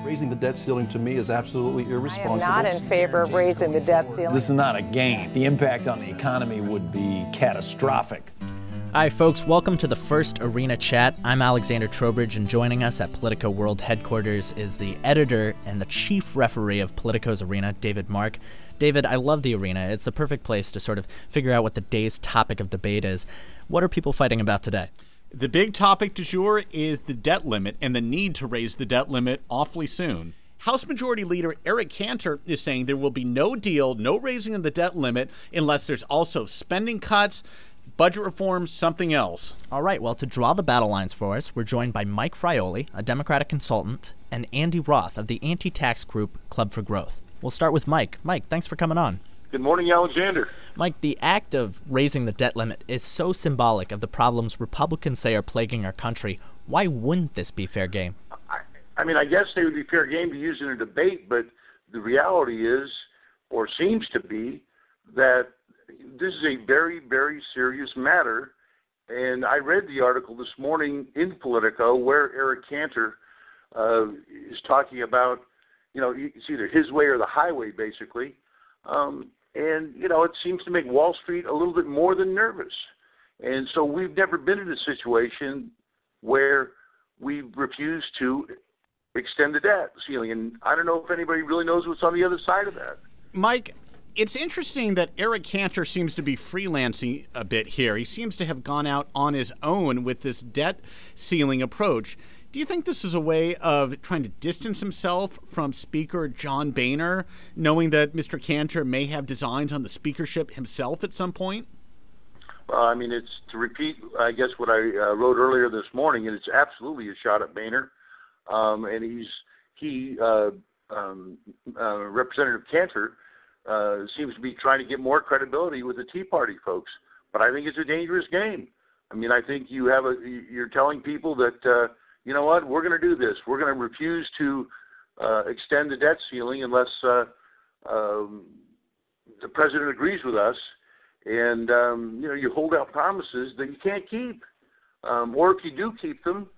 Raising the debt ceiling to me is absolutely irresponsible. I am not in favor of raising the debt ceiling. This is not a game. The impact on the economy would be catastrophic. Hi folks, welcome to the first Arena Chat. I'm Alexander Trowbridge, and joining us at Politico World Headquarters is the editor and the chief referee of Politico's Arena, David Mark. David, I love the Arena. It's the perfect place to sort of figure out what the day's topic of debate is. What are people fighting about today? The big topic du jour is the debt limit and the need to raise the debt limit awfully soon. House Majority Leader Eric Cantor is saying there will be no deal, no raising of the debt limit unless there's also spending cuts, budget reform, something else. All right, well, to draw the battle lines for us, we're joined by Mike Fraioli, a Democratic consultant, and Andy Roth of the anti-tax group Club for Growth. We'll start with Mike. Mike, thanks for coming on. Good morning, Alexander. Mike, the act of raising the debt limit is so symbolic of the problems Republicans say are plaguing our country. Why wouldn't this be fair game? I mean, I guess they would be fair game to use in a debate, but the reality is, or seems to be, that this is a very, very serious matter. And I read the article this morning in Politico where Eric Cantor is talking about, you know, it's either his way or the highway, basically. And, you know, it seems to make Wall Street a little bit more than nervous. And so we've never been in a situation where we refuse to extend the debt ceiling. And I don't know if anybody really knows what's on the other side of that. Mike, it's interesting that Eric Cantor seems to be freelancing a bit here. He seems to have gone out on his own with this debt ceiling approach. Do you think this is a way of trying to distance himself from Speaker John Boehner, knowing that Mr. Cantor may have designs on the speakership himself at some point? Well, I mean, it's to repeat, I guess, what I wrote earlier this morning, and it's absolutely a shot at Boehner. And Representative Cantor seems to be trying to get more credibility with the Tea Party folks. But I think it's a dangerous game. I mean, I think you're telling people that, you know what, we're going to do this. We're going to refuse to extend the debt ceiling unless the president agrees with us. And, you know, you hold out promises that you can't keep. Or if you do keep them,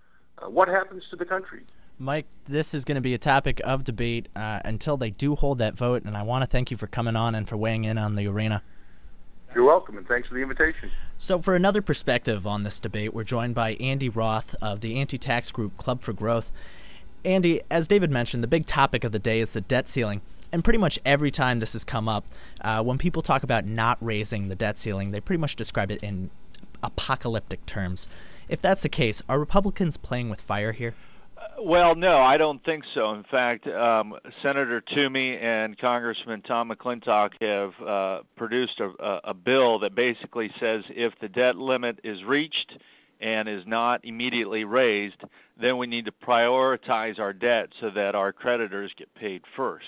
what happens to the country? Mike, this is going to be a topic of debate until they do hold that vote, and I want to thank you for coming on and for weighing in on the Arena. You're welcome, and thanks for the invitation. So for another perspective on this debate, we're joined by Andy Roth of the anti-tax group Club for Growth. Andy, as David mentioned, the big topic of the day is the debt ceiling. And pretty much every time this has come up, when people talk about not raising the debt ceiling, they pretty much describe it in apocalyptic terms. If that's the case, are Republicans playing with fire here? Well, no, I don't think so. In fact, Senator Toomey and Congressman Tom McClintock have produced a bill that basically says if the debt limit is reached and is not immediately raised, then we need to prioritize our debt so that our creditors get paid first.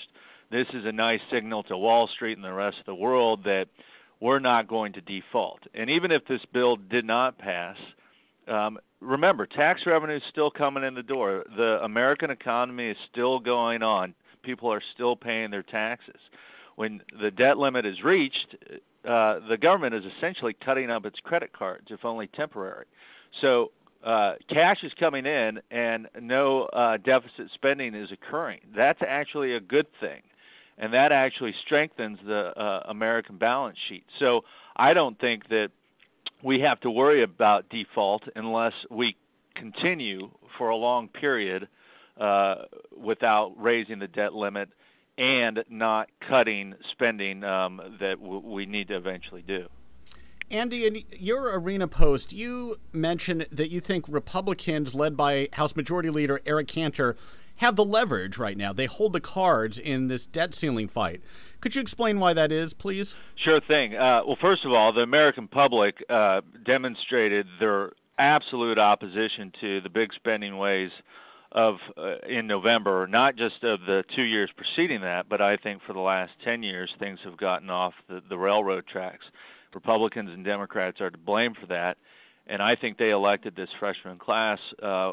This is a nice signal to Wall Street and the rest of the world that we're not going to default. And even if this bill did not pass, remember, tax revenue is still coming in the door. The American economy is still going on. People are still paying their taxes. When the debt limit is reached, the government is essentially cutting up its credit cards, if only temporary. So cash is coming in and no deficit spending is occurring. That's actually a good thing, and that actually strengthens the American balance sheet. So I don't think that we have to worry about default unless we continue for a long period without raising the debt limit and not cutting spending that we need to eventually do. Andy, in your Arena post, you mentioned that you think Republicans, led by House Majority Leader Eric Cantor, have the leverage right now. They hold the cards in this debt ceiling fight. Could you explain why that is, please? Sure thing. Well, first of all, the American public demonstrated their absolute opposition to the big spending ways of in November, not just of the 2 years preceding that, but I think for the last 10 years things have gotten off the railroad tracks. Republicans and Democrats are to blame for that, and I think they elected this freshman class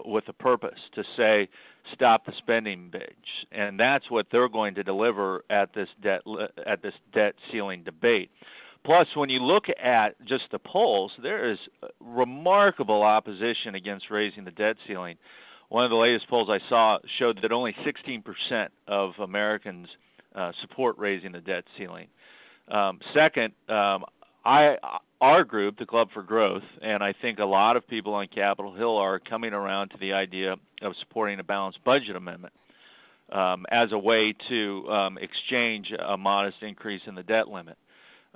with a purpose to say, stop the spending binge, and that's what they're going to deliver at this debt ceiling debate. Plus, when you look at just the polls, there is remarkable opposition against raising the debt ceiling. one of the latest polls I saw showed that only 16% of Americans support raising the debt ceiling. Second, our group, the Club for Growth, and I think a lot of people on Capitol Hill are coming around to the idea of supporting a balanced budget amendment as a way to exchange a modest increase in the debt limit.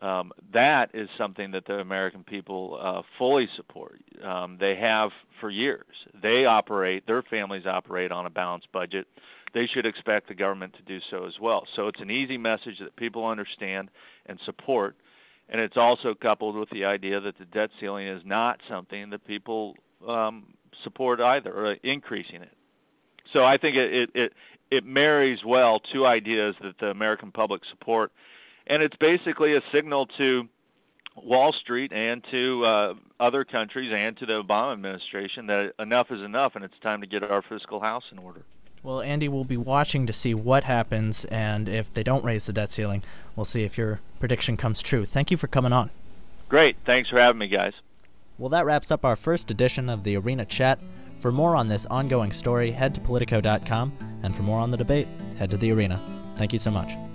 That is something that the American people fully support. They have for years. Their families operate on a balanced budget. They should expect the government to do so as well. So it's an easy message that people understand and support, and it's also coupled with the idea that the debt ceiling is not something that people support either, or increasing it. So I think it marries well two ideas that the American public support, and it's basically a signal to Wall Street and to other countries and to the Obama administration that enough is enough and it's time to get our fiscal house in order. Well, Andy, we'll be watching to see what happens, and if they don't raise the debt ceiling, we'll see if your prediction comes true. Thank you for coming on. Great. Thanks for having me, guys. Well, that wraps up our first edition of the Arena Chat. For more on this ongoing story, head to Politico.com, and for more on the debate, head to the Arena. Thank you so much.